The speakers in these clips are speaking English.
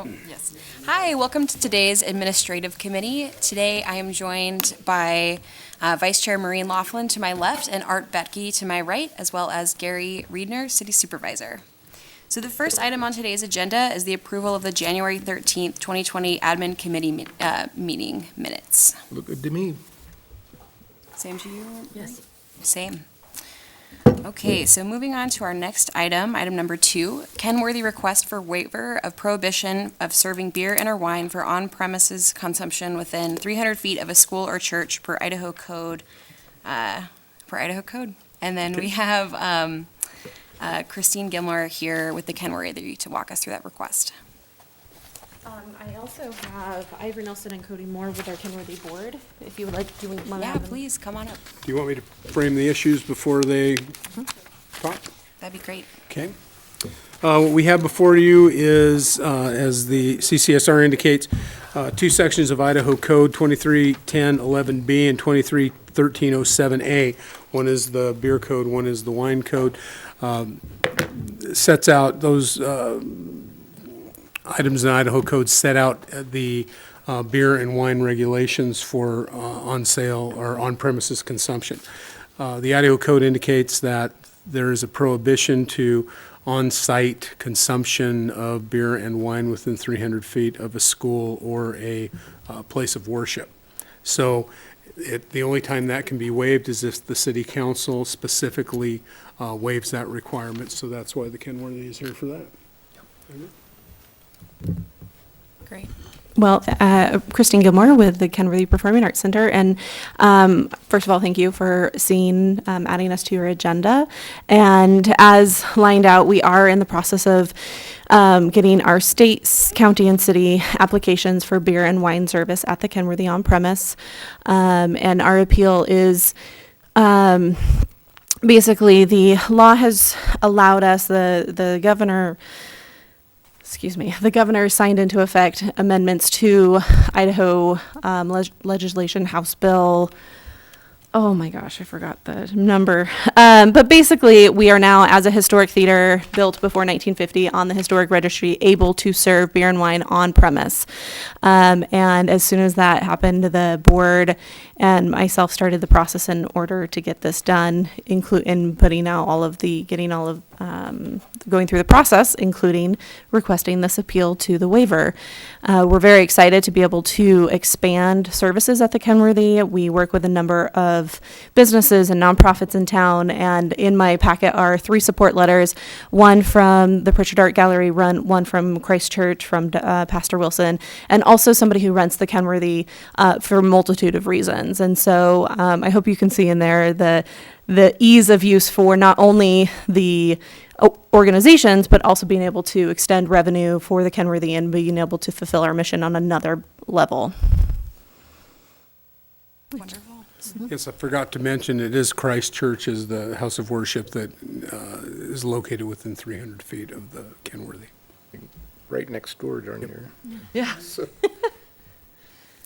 Oh, yes. Hi, welcome to today's Administrative Committee. Today I am joined by Vice Chair Maureen Laughlin to my left and Art Betke to my right, as well as Gary Riedner, City Supervisor. So the first item on today's agenda is the approval of the January 13th, 2020 Admin Committee meeting minutes. Look good to me. Same to you? Yes. Same. Okay, so moving on to our next item, item number 2, Kenworthy request for waiver of prohibition of serving beer and or wine for on-premises consumption within 300 feet of a school or church per Idaho code. And then we have Christine Gilmore here with the Kenworthy to walk us through that request. I also have Ivor Nelson and Cody Moore with our Kenworthy board, if you would like to want to Yeah, have them. please, come on up. Do you want me to frame the issues before they talk? That'd be great. Okay. What we have before you is, as the CCSR indicates, two sections of Idaho Code 231011B and 231307A. One is the beer code, one is the wine code. Sets out those items in Idaho Code set out the beer and wine regulations for on sale or on premises consumption. The Idaho Code indicates that there is a prohibition to on-site consumption of beer and wine within 300 feet of a school or a place of worship. So the only time that can be waived is if the city council specifically waives that requirement. So that's why the Kenworthy is here for that. Great. Well, Christine Gilmore with the Kenworthy Performing Arts Center. And first of all, thank you for adding us to your agenda. And as lined out, we are in the process of getting our state, county, and city applications for beer and wine service at the Kenworthy on-premise. And our appeal is basically the law has allowed us, the governor signed into effect amendments to Idaho legislation, House Bill. Oh my gosh, I forgot the number. But basically, we are now, as a historic theater built before 1950 on the historic registry, able to serve beer and wine on premise. And as soon as that happened, the board and myself started the process in order to get this done, in putting out going through the process, including requesting this appeal to the waiver. We're very excited to be able to expand services at the Kenworthy. We work with a number of businesses and nonprofits in town, and in my packet are 3 support letters, one from the Pritchard Art Gallery, one from Christ Church, from Pastor Wilson, and also somebody who rents the Kenworthy for a multitude of reasons. And so I hope you can see in there the ease of use for not only the organizations, but also being able to extend revenue for the Kenworthy and being able to fulfill our mission on another level. Wonderful. Yes, I forgot to mention, it is Christ Church is the house of worship that is located within 300 feet of the Kenworthy. Right next door, darn near. Yeah. So,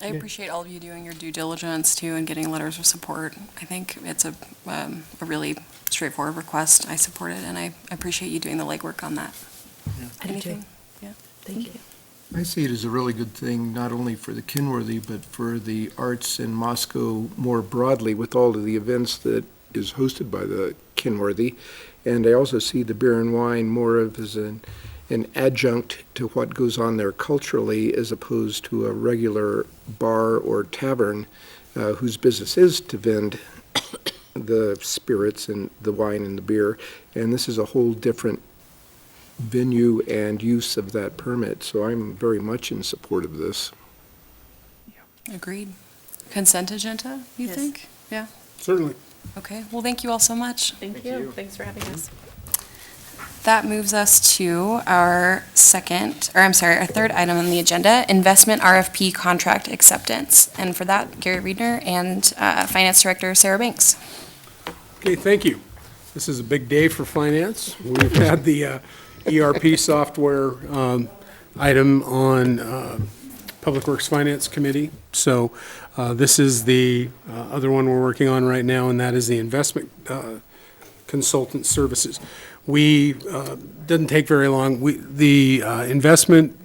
I appreciate all of you doing your due diligence too and getting letters of support. I think it's a really straightforward request. I support it, and I appreciate you doing the legwork on that. I do too. Anything? Yeah. Thank you. I see it as a really good thing, not only for the Kenworthy, but for the arts in Moscow more broadly with all of the events that is hosted by the Kenworthy. And I also see the beer and wine more of as an adjunct to what goes on there culturally, as opposed to a regular bar or tavern whose business is to vend the spirits and the wine and the beer. And this is a whole different venue and use of that permit. So I'm very much in support of this. Agreed. Consent agenda, you Yes. think? Yeah. certainly. Okay. Well, thank you all so much. Thank you. Thanks for having us. That moves us to our third item on the agenda, investment RFP contract acceptance. And for that, Gary Riedner and Finance Director Sarah Banks. Okay, thank you. This is a big day for finance. We've had the ERP software item on Public Works Finance Committee. So this is the other one we're working on right now, and that is the investment consultant services. we, didn't take very long. The investment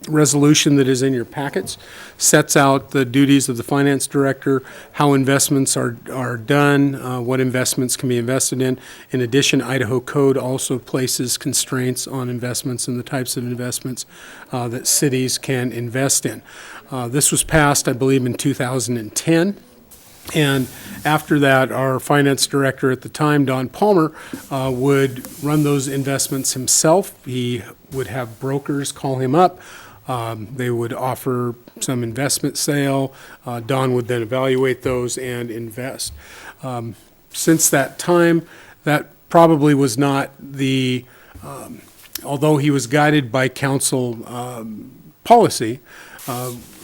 resolution that is in your packets sets out the duties of the finance director, how investments are done, what investments can be invested in. In addition, Idaho code also places constraints on investments and the types of investments that cities can invest in. This was passed, I believe, in 2010. And after that, our finance director at the time, Don Palmer, would run those investments himself. He would have brokers call him up. They would offer some investment sale. Don would then evaluate those and invest. Since that time, that probably was not the, although he was guided by council policy,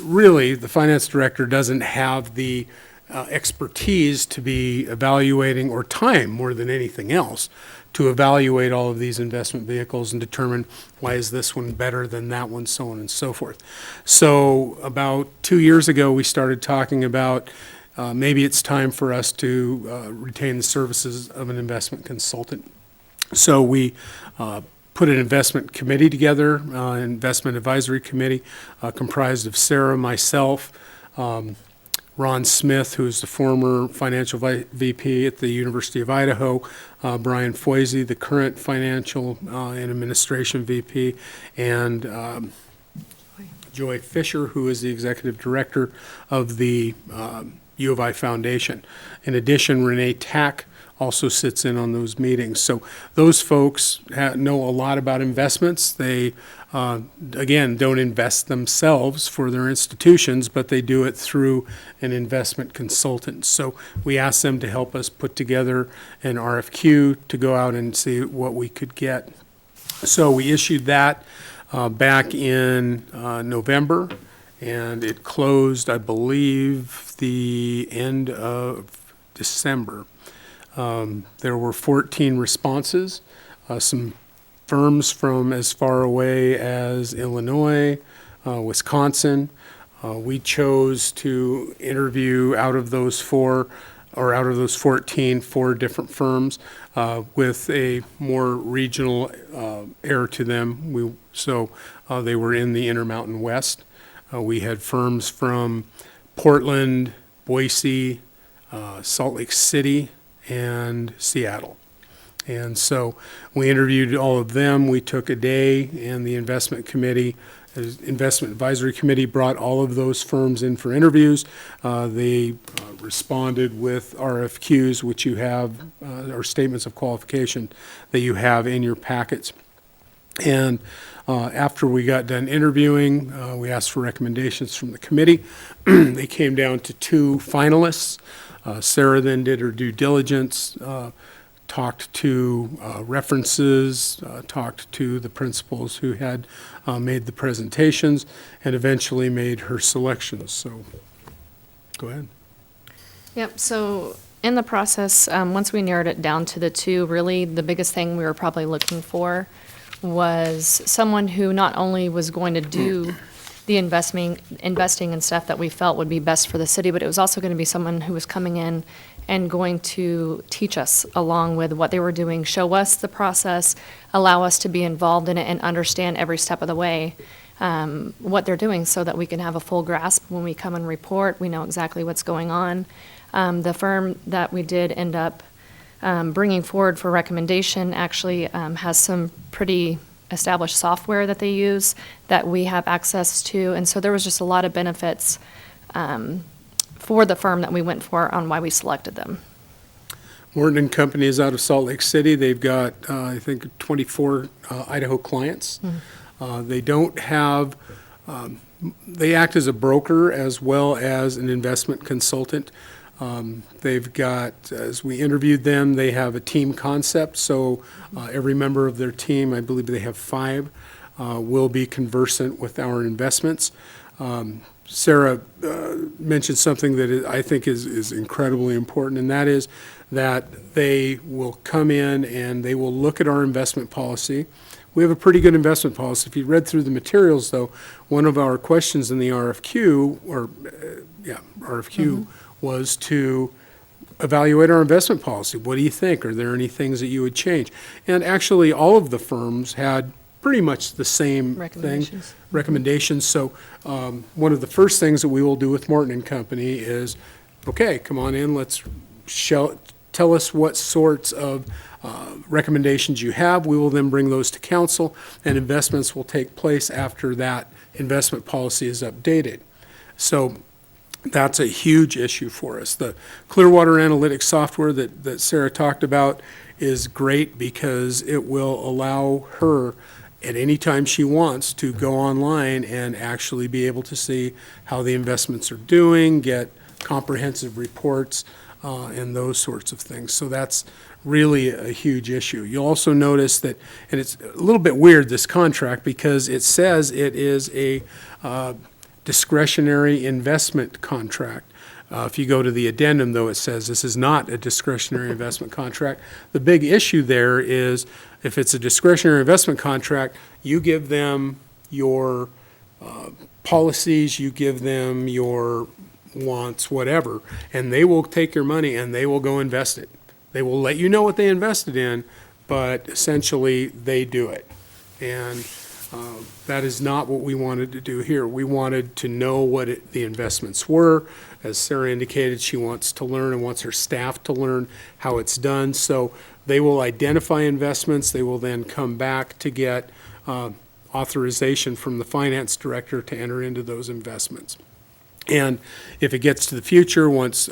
really, the finance director doesn't have the expertise to be evaluating, or time more than anything else, to evaluate all of these investment vehicles and determine why is this one better than that one, so on and so forth. So about 2 years ago, we started talking about maybe it's time for us to retain the services of an investment consultant. So we put an investment committee together, investment advisory committee, comprised of Sarah, myself, Ron Smith, who is the former financial VP at the University of Idaho, Brian Foisey, the current financial and administration VP, and Joy Fisher, who is the executive director of the U of I Foundation. In addition, Renee Tack also sits in on those meetings. So those folks know a lot about investments. They, again, don't invest themselves for their institutions, but they do it through an investment consultant. So we asked them to help us put together an RFQ to go out and see what we could get. So we issued that back in November, and it closed, I believe, the end of December. There were 14 responses, some firms from as far away as Illinois, Wisconsin. We chose to interview out of those 14, 4 different firms with a more regional air to them. So they were in the Intermountain West. We had firms from Portland, Boise, Salt Lake City, and Seattle. And so we interviewed all of them. We took a day, and the investment advisory committee brought all of those firms in for interviews. They responded with RFQs, which you have, or statements of qualification that you have in your packets. And after we got done interviewing, we asked for recommendations from the committee. They came down to 2 finalists. Sarah then did her due diligence, talked to references, talked to the principals who had made the presentations, and eventually made her selections. So go ahead. Yep, so in the process, once we narrowed it down to the 2, really the biggest thing we were probably looking for was someone who not only was going to do the investing and stuff that we felt would be best for the city, but it was also going to be someone who was coming in and going to teach us along with what they were doing, show us the process, allow us to be involved in it and understand every step of the way what they're doing, so that we can have a full grasp when we come and report. We know exactly what's going on. The firm that we did end up bringing forward for recommendation actually has some pretty established software that they use that we have access to, and so there was just a lot of benefits for the firm that we went for on why we selected them. Morton & Company is out of Salt Lake City. They've got, I think, 24 Idaho clients. They don't have, they act as a broker as well as an investment consultant. They've got, as we interviewed them, they have a team concept, so every member of their team, I believe they have 5, will be conversant with our investments. Sarah mentioned something that I think is incredibly important, and that is that they will come in and they will look at our investment policy. We have a pretty good investment policy. If you read through the materials, though, one of our questions in the RFQ, was to evaluate our investment policy. What do you think? Are there any things that you would change? And actually, all of the firms had pretty much the same thing. Recommendations. So one of the first things that we will do with Morton and Company is, okay, come on in, let's tell us what sorts of recommendations you have. We will then bring those to council, and investments will take place after that investment policy is updated. So that's a huge issue for us. The Clearwater Analytics software that Sarah talked about is great because it will allow her at any time she wants to go online and actually be able to see how the investments are doing, get comprehensive reports, and those sorts of things. So that's really a huge issue. You'll also notice that, and it's a little bit weird, this contract, because it says it is a discretionary investment contract. If you go to the addendum, though, it says this is not a discretionary investment contract. The big issue there is if it's a discretionary investment contract, you give them your policies, you give them your wants, whatever, and they will take your money and they will go invest it. They will let you know what they invested in, but essentially they do it. And that is not what we wanted to do here. We wanted to know what the investments were. As Sarah indicated, she wants to learn and wants her staff to learn how it's done. So they will identify investments. They will then come back to get authorization from the finance director to enter into those investments. And if it gets to the future, once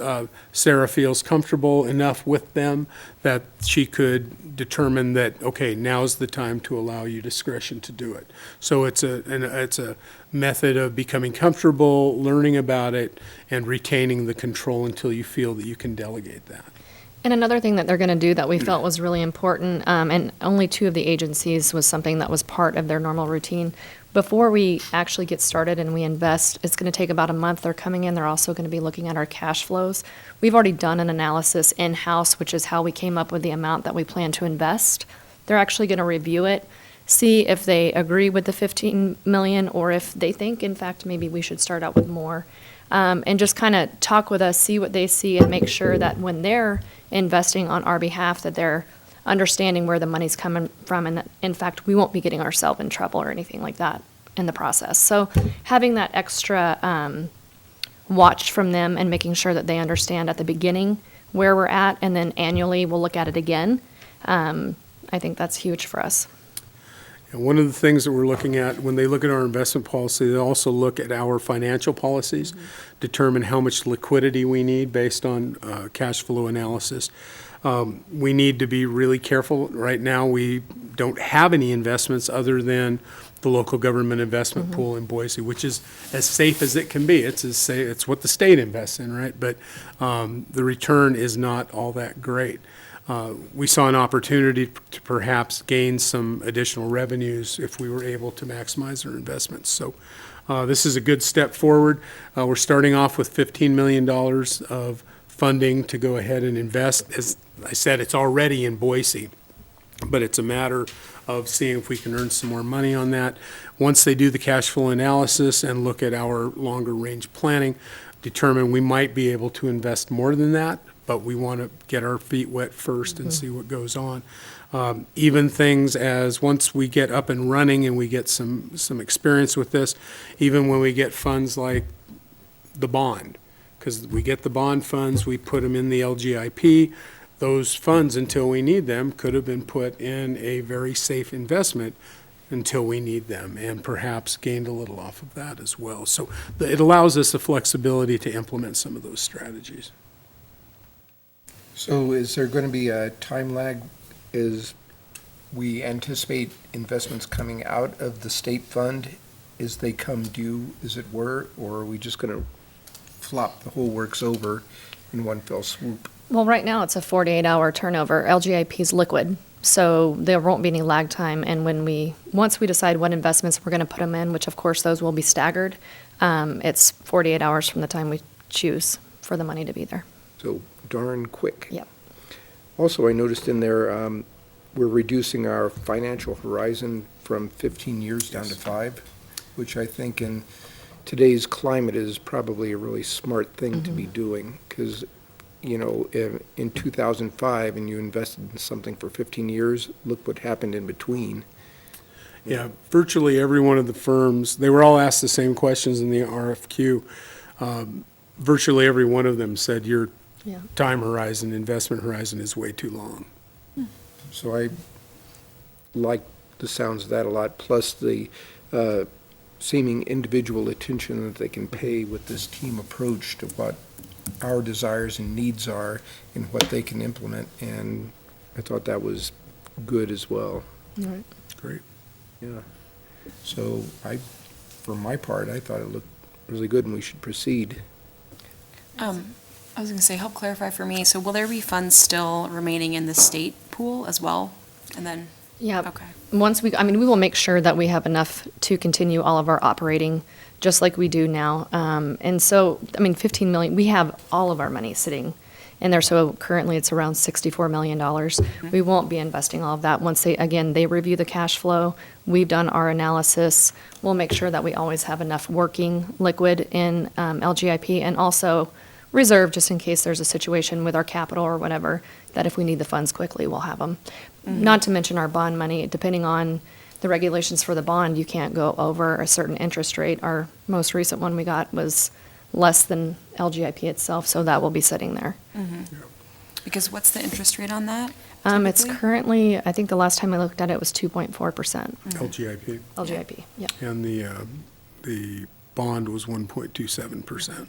Sarah feels comfortable enough with them that she could determine that, okay, now's the time to allow you discretion to do it. So it's a method of becoming comfortable, learning about it, and retaining the control until you feel that you can delegate that. And another thing that they're going to do that we felt was really important, and only 2 of the agencies was something that was part of their normal routine. Before we actually get started and we invest, it's going to take about a month. They're coming in. They're also going to be looking at our cash flows. We've already done an analysis in-house, which is how we came up with the amount that we plan to invest. They're actually going to review it, see if they agree with the 15 million or if they think, in fact, maybe we should start out with more. And just kind of talk with us, see what they see, and make sure that when they're investing on our behalf, that they're understanding where the money's coming from, and that, in fact, we won't be getting ourselves in trouble or anything like that in the process. So having that extra watch from them and making sure that they understand at the beginning where we're at, and then annually we'll look at it again, I think that's huge for us. And one of the things that we're looking at, when they look at our investment policy, they also look at our financial policies, determine how much liquidity we need based on cash flow analysis. We need to be really careful. Right now, we don't have any investments other than the local government investment pool in Boise, which is as safe as it can be. It's as safe, it's what the state invests in, right? But the return is not all that great. We saw an opportunity to perhaps gain some additional revenues if we were able to maximize our investments. So this is a good step forward. We're starting off with $15 million of funding to go ahead and invest. As I said, it's already in Boise, but it's a matter of seeing if we can earn some more money on that. Once they do the cash flow analysis and look at our longer range planning, determine we might be able to invest more than that, but we want to get our feet wet first and see what goes on. Even things as once we get up and running and we get some experience with this, even when we get funds like the bond, because we get the bond funds, we put them in the LGIP. Those funds, until we need them, could have been put in a very safe investment until we need them, and perhaps gained a little off of that as well. So it allows us the flexibility to implement some of those strategies. So is there going to be a time lag as we anticipate investments coming out of the state fund as they come due, as it were, or are we just going to flop the whole works over in one fell swoop? Well, right now it's a 48-hour turnover. LGIP is liquid, so there won't be any lag time. And once we decide what investments we're going to put them in, which of course those will be staggered, it's 48 hours from the time we choose for the money to be there. So darn quick. Yep. Also, I noticed in there, we're reducing our financial horizon from 15 years down to 5, which I think in today's climate is probably a really smart thing to be doing, because in 2005 and you invested in something for 15 years, look what happened in between. Yeah, virtually every one of the firms, they were all asked the same questions in the RFQ. Virtually every one of them said your Yeah. time horizon, investment horizon is way too long. So I like the sounds of that a lot, plus the seeming individual attention that they can pay with this team approach to what our desires and needs are and what they can implement. And I thought that was good as well. Right. Great. Yeah. So for my part, I thought it looked really good and we should proceed. I was going to say, help clarify for me. So will there be funds still remaining in the state pool as well? And then, Yeah. okay. Once we will make sure that we have enough to continue all of our operating, just like we do now. And so, 15 million, we have all of our money sitting in there. So currently it's around $64 million. We won't be investing all of that. Once they review the cash flow, we've done our analysis. We'll make sure that we always have enough working liquid in LGIP and also reserve just in case there's a situation with our capital or whatever, that if we need the funds quickly, we'll have them. Not to mention our bond money, depending on the regulations for the bond, you can't go over a certain interest rate. Our most recent one we got was less than LGIP itself, so that will be sitting there. Because what's the interest rate on that? It's typically? currently, I think the last time I looked at it was 2.4%. LGIP. LGIP, yeah. And the bond was 1.27%.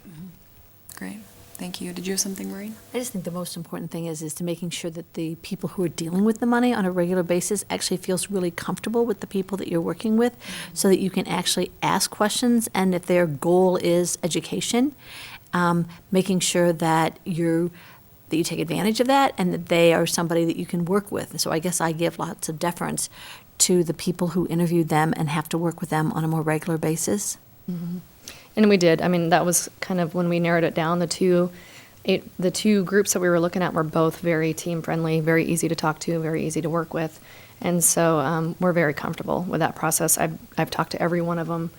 Great. Thank you. Did you have something, Maureen? I just think the most important thing is to making sure that the people who are dealing with the money on a regular basis actually feels really comfortable with the people that you're working with, so that you can actually ask questions, and if their goal is education, making sure that you take advantage of that and that they are somebody that you can work with. So I guess I give lots of deference to the people who interviewed them and have to work with them on a more regular basis. And we did. That was kind of when we narrowed it down. The two groups that we were looking at were both very team friendly, very easy to talk to, very easy to work with, and so we're very comfortable with that process. I've talked to every one of them,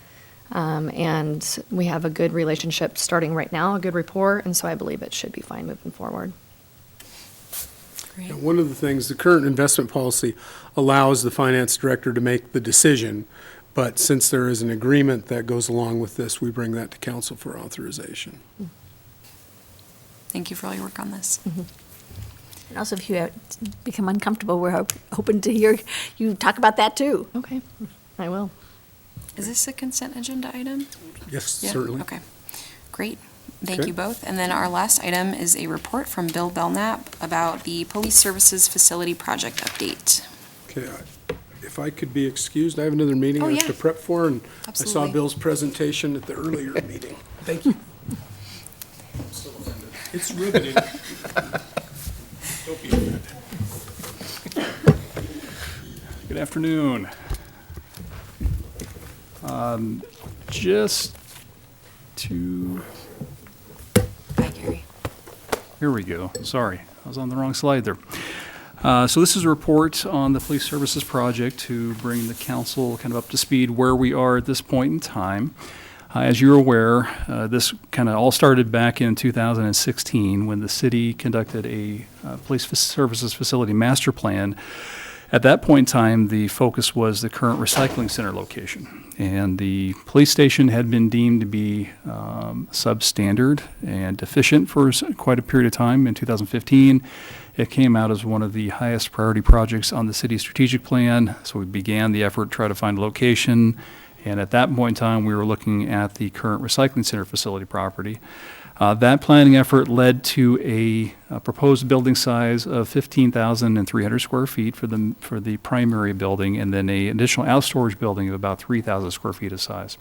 and we have a good relationship starting right now, a good rapport, and so I believe it should be fine moving forward. Great. One of the things, the current investment policy allows the finance director to make the decision, but since there is an agreement that goes along with this, we bring that to council for authorization. Thank you for all your work on this. And also, if you become uncomfortable, we're hoping to hear you talk about that too. Okay, I will. Is this a consent agenda item? Yes, Yeah? certainly. Okay. Great. Thank Okay. you both. And then our last item is a report from Bill Belknap about the Police Services Facility Project update. Okay, if I could be excused, I have another meeting Oh, I have yeah. to prep for, and I saw Absolutely. Bill's presentation at the earlier meeting. Thank you. I'm still offended. It's riveting. Don't be offended. Good afternoon. Just to, Bye, Gary. here we go. Sorry, I was on the wrong slide there. So this is a report on the Police Services Project to bring the council kind of up to speed where we are at this point in time. As you're aware, this kind of all started back in 2016 when the city conducted a police services facility master plan. At that point in time, the focus was the current recycling center location. And the police station had been deemed to be substandard and deficient for quite a period of time. In 2015, it came out as one of the highest priority projects on the city's strategic plan. So we began the effort to try to find a location. And at that point in time, we were looking at the current recycling center facility property. That planning effort led to a proposed building size of 15,300 square feet for the primary building, and then an additional out-storage building of about 3,000 square feet of size.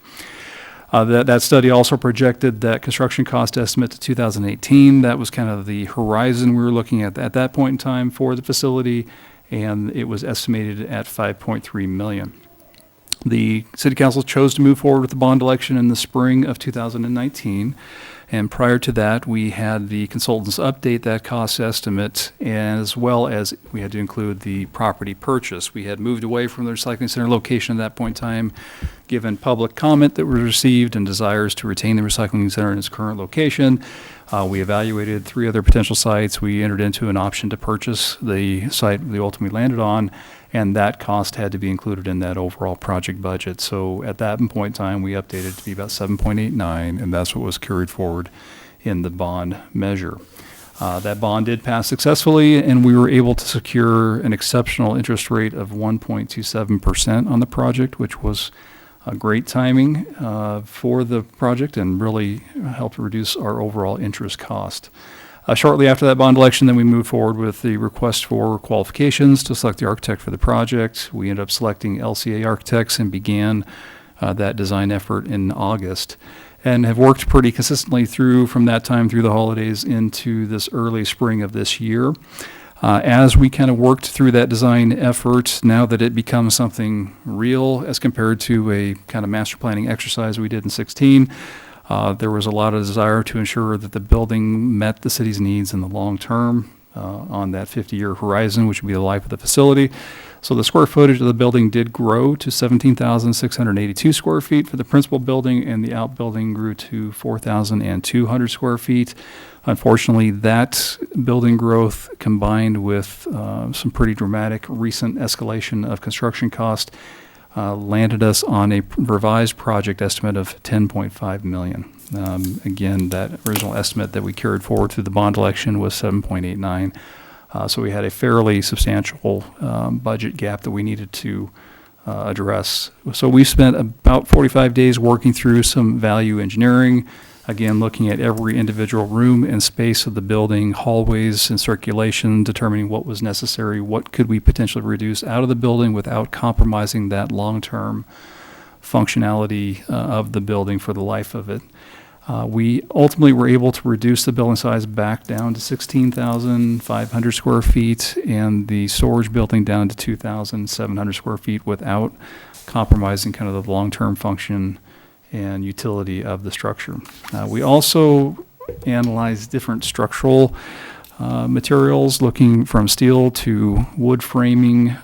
That study also projected that construction cost estimate to 2018. That was kind of the horizon we were looking at that point in time for the facility, and it was estimated at $5.3 million. The City Council chose to move forward with the bond election in the spring of 2019. And prior to that, we had the consultants update that cost estimate, as well as we had to include the property purchase. We had moved away from the recycling center location at that point in time, given public comment that was received and desires to retain the recycling center in its current location. We evaluated 3 other potential sites. We entered into an option to purchase the site we ultimately landed on, and that cost had to be included in that overall project budget. So at that point in time, we updated it to be about 7.89, and that's what was carried forward in the bond measure. That bond did pass successfully, and we were able to secure an exceptional interest rate of 1.27% on the project, which was great timing for the project and really helped reduce our overall interest cost. Shortly after that bond election, then we moved forward with the request for qualifications to select the architect for the project. We ended up selecting LCA Architects and began that design effort in August, and have worked pretty consistently from that time through the holidays into this early spring of this year. As we kind of worked through that design effort, now that it becomes something real as compared to a kind of master planning exercise we did in 16, there was a lot of desire to ensure that the building met the city's needs in the long term on that 50-year horizon, which would be the life of the facility. So the square footage of the building did grow to 17,682 square feet for the principal building, and the outbuilding grew to 4,200 square feet. Unfortunately, that building growth combined with some pretty dramatic recent escalation of construction cost landed us on a revised project estimate of $10.5 million. Again, that original estimate that we carried forward through the bond election was 7.89. So we had a fairly substantial budget gap that we needed to address. So we spent about 45 days working through some value engineering, again, looking at every individual room and space of the building, hallways and circulation, determining what was necessary, what could we potentially reduce out of the building without compromising that long-term functionality of the building for the life of it. We ultimately were able to reduce the building size back down to 16,500 square feet and the storage building down to 2,700 square feet without compromising kind of the long-term function and utility of the structure. We also analyzed different structural materials, looking from steel to wood framing,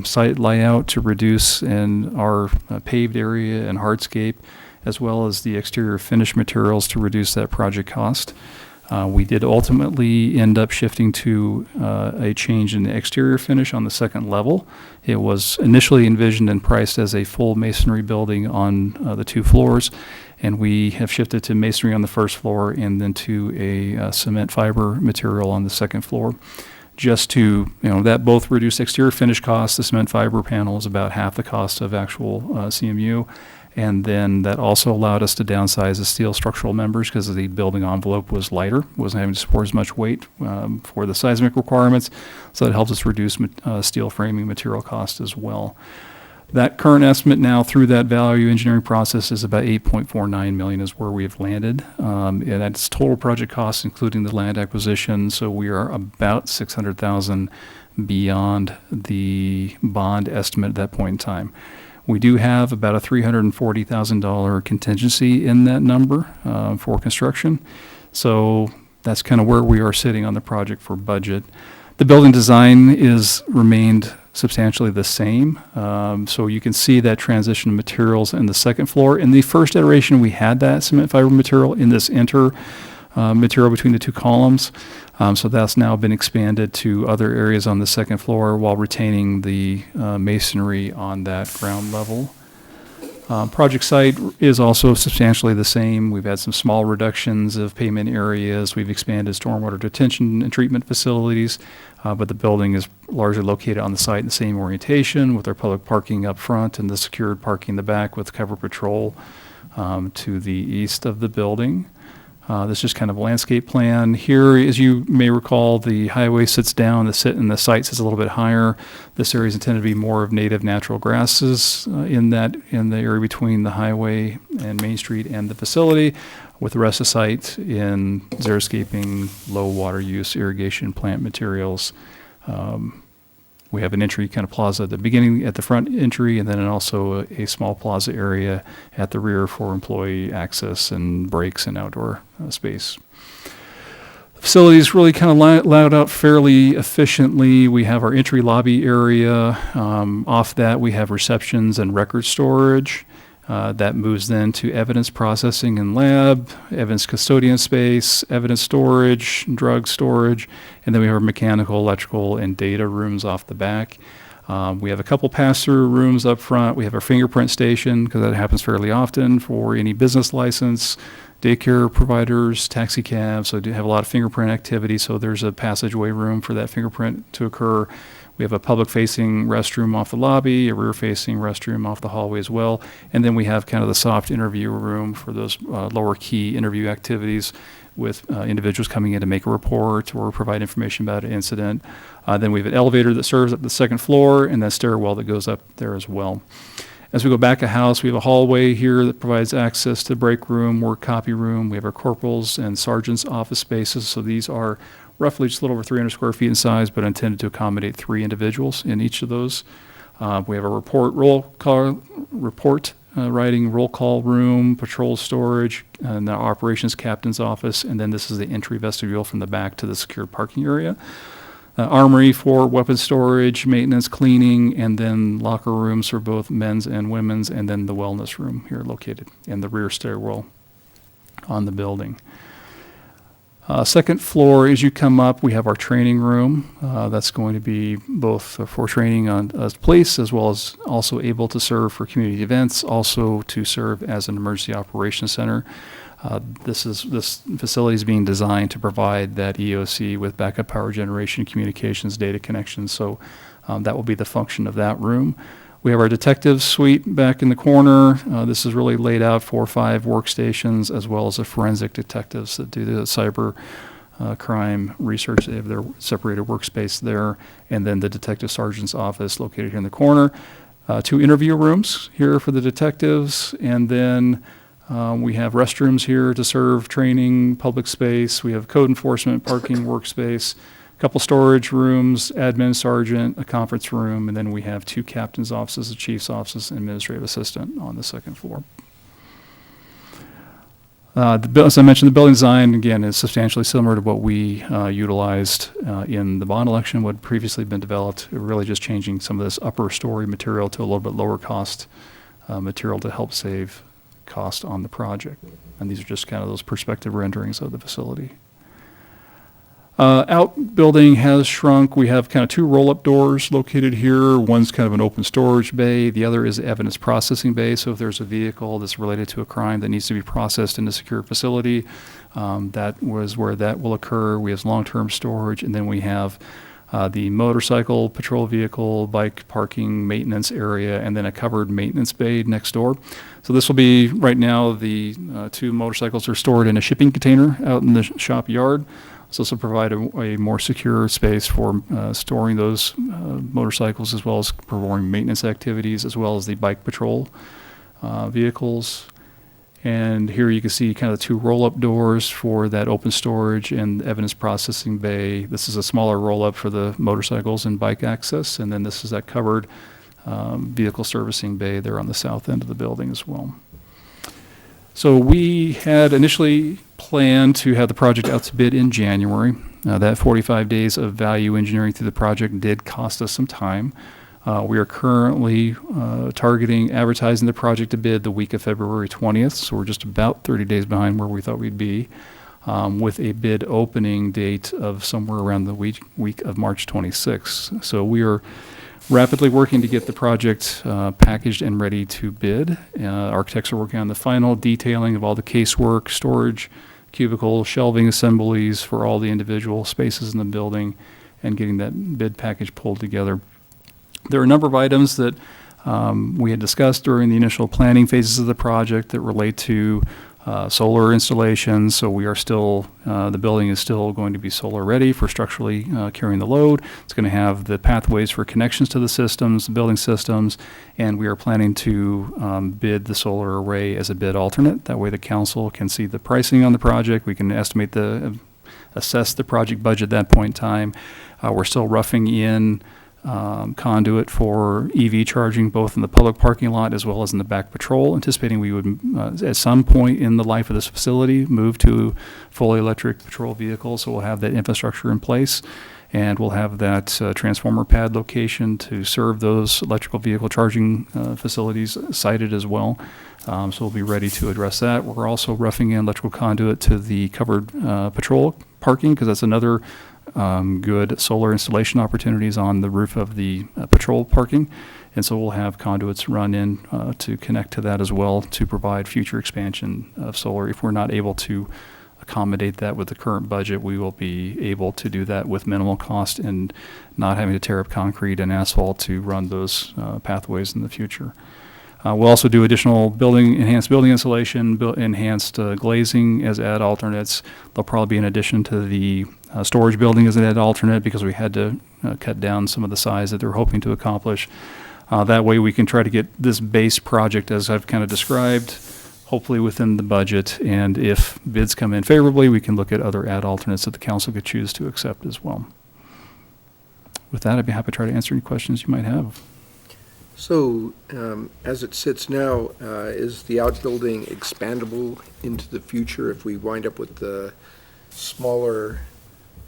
site layout to reduce in our paved area and hardscape, as well as the exterior finish materials to reduce that project cost. We did ultimately end up shifting to a change in the exterior finish on the second level. It was initially envisioned and priced as a full masonry building on the 2 floors, and we have shifted to masonry on the first floor and then to a cement fiber material on the second floor. Just to, that both reduced exterior finish costs. The cement fiber panel is about half the cost of actual CMU. And then that also allowed us to downsize the steel structural members because the building envelope was lighter, wasn't having to support as much weight for the seismic requirements. So that helps us reduce steel framing material cost as well. That current estimate now through that value engineering process is about $8.49 million is where we have landed. And that's total project costs, including the land acquisition. So we are about $600,000 beyond the bond estimate at that point in time. We do have about a $340,000 contingency in that number for construction. So that's kind of where we are sitting on the project for budget. The building design is remained substantially the same. So you can see that transition of materials in the second floor. In the first iteration, we had that cement fiber material in this material between the 2 columns. So that's now been expanded to other areas on the second floor while retaining the masonry on that ground level. Project site is also substantially the same. We've had some small reductions of pavement areas. We've expanded stormwater detention and treatment facilities, but the building is largely located on the site in the same orientation with our public parking up front and the secured parking in the back with cover patrol to the east of the building. This is just kind of a landscape plan. Here, as you may recall, the highway sits down, the site sits a little bit higher. This area is intended to be more of native natural grasses in the area between the highway and Main Street and the facility, with the rest of the site in xeriscaping, low water use, irrigation plant materials. We have an entry kind of plaza at the beginning, at the front entry, and then also a small plaza area at the rear for employee access and breaks and outdoor space. The facility is really kind of laid out fairly efficiently. We have our entry lobby area. Off that, we have receptions and record storage. That moves then to evidence processing and lab, evidence custodian space, evidence storage, drug storage, and then we have our mechanical, electrical, and data rooms off the back. We have a couple pass-through rooms up front. We have our fingerprint station, because that happens fairly often for any business license, daycare providers, taxi cabs. So I do have a lot of fingerprint activity, so there's a passageway room for that fingerprint to occur. We have a public-facing restroom off the lobby, a rear-facing restroom off the hallway as well, and then we have kind of the soft interview room for those lower key interview activities with individuals coming in to make a report or provide information about an incident. Then we have an elevator that serves up the second floor, and that stairwell that goes up there as well. As we go back a house, we have a hallway here that provides access to the break room, work copy room. We have our corporals and sergeants' office spaces. So these are roughly just a little over 300 square feet in size, but intended to accommodate 3 individuals in each of those. We have a writing roll call room, patrol storage, and the operations captain's office. And then this is the entry vestibule from the back to the secured parking area. Armory for weapon storage, maintenance, cleaning, and then locker rooms for both men's and women's, and then the wellness room here located in the rear stairwell on the building. Second floor, as you come up, we have our training room. That's going to be both for training on police, as well as also able to serve for community events, also to serve as an emergency operations center. This facility is being designed to provide that EOC with backup power generation, communications, data connections. So that will be the function of that room. We have our detective suite back in the corner. This is really laid out for 5 workstations, as well as the forensic detectives that do the cyber crime research. They have their separated workspace there. And then the detective sergeant's office located here in the corner. 2 interview rooms here for the detectives. And then we have restrooms here to serve training, public space. We have code enforcement, parking workspace, a couple storage rooms, admin sergeant, a conference room, and then we have 2 captain's offices, a chief's office, and administrative assistant on the second floor. As I mentioned, the building design, again, is substantially similar to what we utilized in the bond election, what had previously been developed, really just changing some of this upper story material to a little bit lower cost material to help save cost on the project. And these are just kind of those perspective renderings of the facility. Outbuilding has shrunk. We have kind of 2 roll-up doors located here. One's kind of an open storage bay. The other is the evidence processing bay. So if there's a vehicle that's related to a crime that needs to be processed in a secure facility, that was where that will occur. We have long-term storage, and then we have the motorcycle, patrol vehicle, bike parking, maintenance area, and then a covered maintenance bay next door. So this will be, right now, the 2 motorcycles are stored in a shipping container out in the shop yard. So this will provide a more secure space for storing those motorcycles, as well as performing maintenance activities, as well as the bike patrol vehicles. And here you can see kind of the 2 roll-up doors for that open storage and evidence processing bay. This is a smaller roll-up for the motorcycles and bike access, and then this is that covered vehicle servicing bay there on the south end of the building as well. So we had initially planned to have the project out to bid in January. That 45 days of value engineering through the project did cost us some time. We are currently targeting advertising the project to bid the week of February 20th, so we're just about 30 days behind where we thought we'd be, with a bid opening date of somewhere around the week of March 26th. So we are rapidly working to get the project packaged and ready to bid. Architects are working on the final detailing of all the casework, storage, cubicle, shelving assemblies for all the individual spaces in the building, and getting that bid package pulled together. There are a number of items that we had discussed during the initial planning phases of the project that relate to solar installations. So we are still, the building is still going to be solar ready for structurally carrying the load. It's going to have the pathways for connections to the systems, the building systems, and we are planning to bid the solar array as a bid alternate. That way the council can see the pricing on the project. We can estimate assess the project budget at that point in time. We're still roughing in conduit for EV charging, both in the public parking lot as well as in the back patrol, anticipating we would, at some point in the life of this facility, move to fully electric patrol vehicles. So we'll have that infrastructure in place, and we'll have that transformer pad location to serve those electrical vehicle charging facilities sited as well. So we'll be ready to address that. We're also roughing in electrical conduit to the covered patrol parking, because that's another good solar installation opportunities on the roof of the patrol parking. And so we'll have conduits run in to connect to that as well to provide future expansion of solar. If we're not able to accommodate that with the current budget, we will be able to do that with minimal cost and not having to tear up concrete and asphalt to run those pathways in the future. We'll also do additional enhanced building insulation, enhanced glazing as add alternates. There'll probably be an addition to the storage building as an add alternate, because we had to cut down some of the size that they're hoping to accomplish. That way we can try to get this base project, as I've kind of described, hopefully within the budget. And if bids come in favorably, we can look at other add alternates that the council could choose to accept as well. With that, I'd be happy to try to answer any questions you might have. So, as it sits now, is the outbuilding expandable into the future if we wind up with the smaller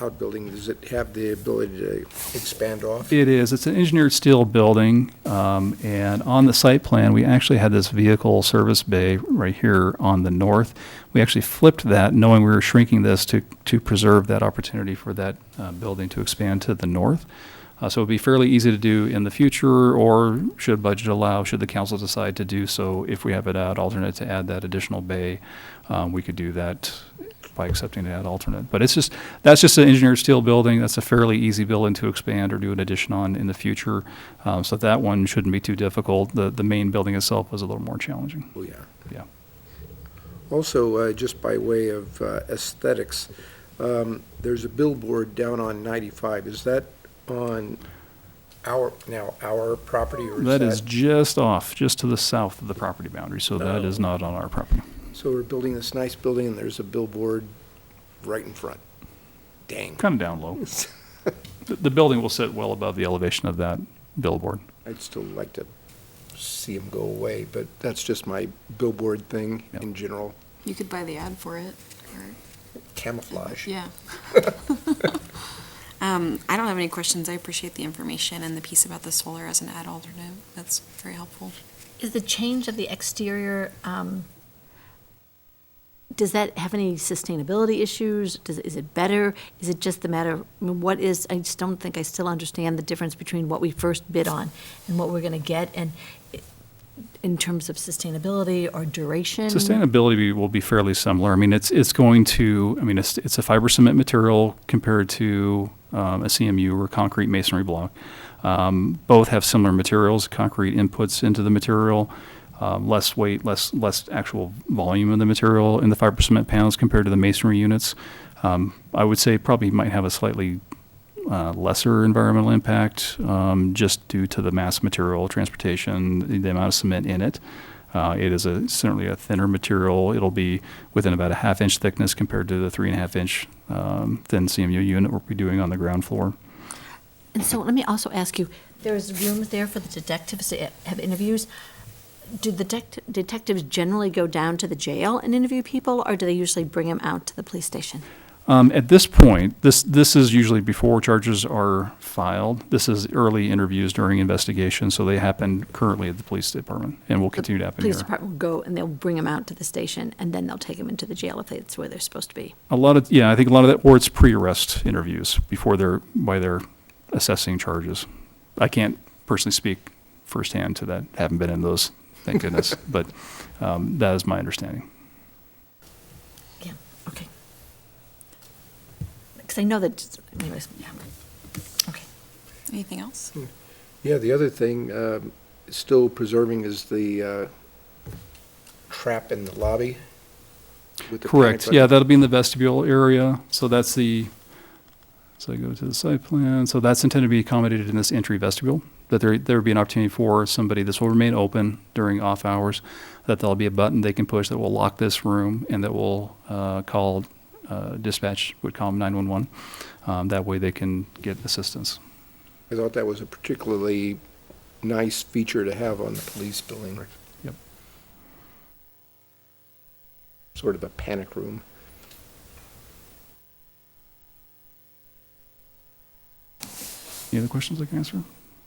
outbuilding? Does it have the ability to expand off? It is. It's an engineered steel building, and on the site plan, we actually had this vehicle service bay right here on the north. We actually flipped that, knowing we were shrinking this to preserve that opportunity for that building to expand to the north. So it would be fairly easy to do in the future, or should budget allow, should the council decide to do so. If we have an add alternate to add that additional bay, we could do that by accepting an add alternate. But that's just an engineered steel building. That's a fairly easy building to expand or do an addition on in the future. So that one shouldn't be too difficult. The main building itself was a little more challenging. Oh, yeah. Yeah. Also, just by way of aesthetics, there's a billboard down on 95. Is that on our property, or is That is just off, just to the south of the property boundary, so that is not on our property. So we're building this nice building, and there's a billboard right in front. Dang. Kind of down low. The building will sit well above the elevation of that billboard. I'd still like to see them go away, but that's just my billboard thing Yep. in general. You could buy the ad for it. Camouflage. Yeah. I don't have any questions. I appreciate the information and the piece about the solar as an ad alternate. That's very helpful. Is the change of the exterior, does that have any sustainability issues? Is it better? Is it just the matter, I mean, I just don't think I still understand the difference between what we first bid on and what we're going to get, and in terms of sustainability or duration? Sustainability will be fairly similar. I mean, it's going to, I mean, it's a fiber cement material compared to a CMU or concrete masonry block. Both have similar materials, concrete inputs into the material, less weight, less actual volume of the material in the fiber cement panels compared to the masonry units. I would say probably might have a slightly lesser environmental impact, just due to the mass material, transportation, the amount of cement in it. It is certainly a thinner material. It'll be within about a 1/2 inch thickness compared to the 3.5 inch thin CMU unit we'll be doing on the ground floor. And so let me also ask you, there's rooms there for the detectives to have interviews. Do the detectives generally go down to the jail and interview people, or do they usually bring them out to the police station? At this point, this is usually before charges are filed. This is early interviews during investigation, so they happen currently at the police department, and will continue to happen here. Police department will go and they'll bring them out to the station, and then they'll take them into the jail if that's where they're supposed to be. I think a lot of that, or it's pre-arrest interviews before they're assessing charges. I can't personally speak firsthand to that. Haven't been in those, thank goodness, but that is my understanding. Yeah, okay. Because I know that, anyways, yeah. Okay. Anything else? Yeah, the other thing still preserving is the trap in the lobby. With the Correct. panic Yeah, button. that'll be in the vestibule area. So so I go to the site plan. So that's intended to be accommodated in this entry vestibule, that there would be an opportunity for somebody, this will remain open during off hours, that there'll be a button they can push that will lock this room and that will call dispatch, would call 911. That way they can get assistance. I thought that was a particularly nice feature to have on the police building. Yep. Sort of a panic room. Any other questions I can answer?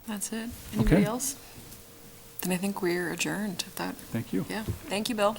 That's it. Anybody Okay. else? And I think we're adjourned. If that, Thank you. yeah. Thank you, Bill.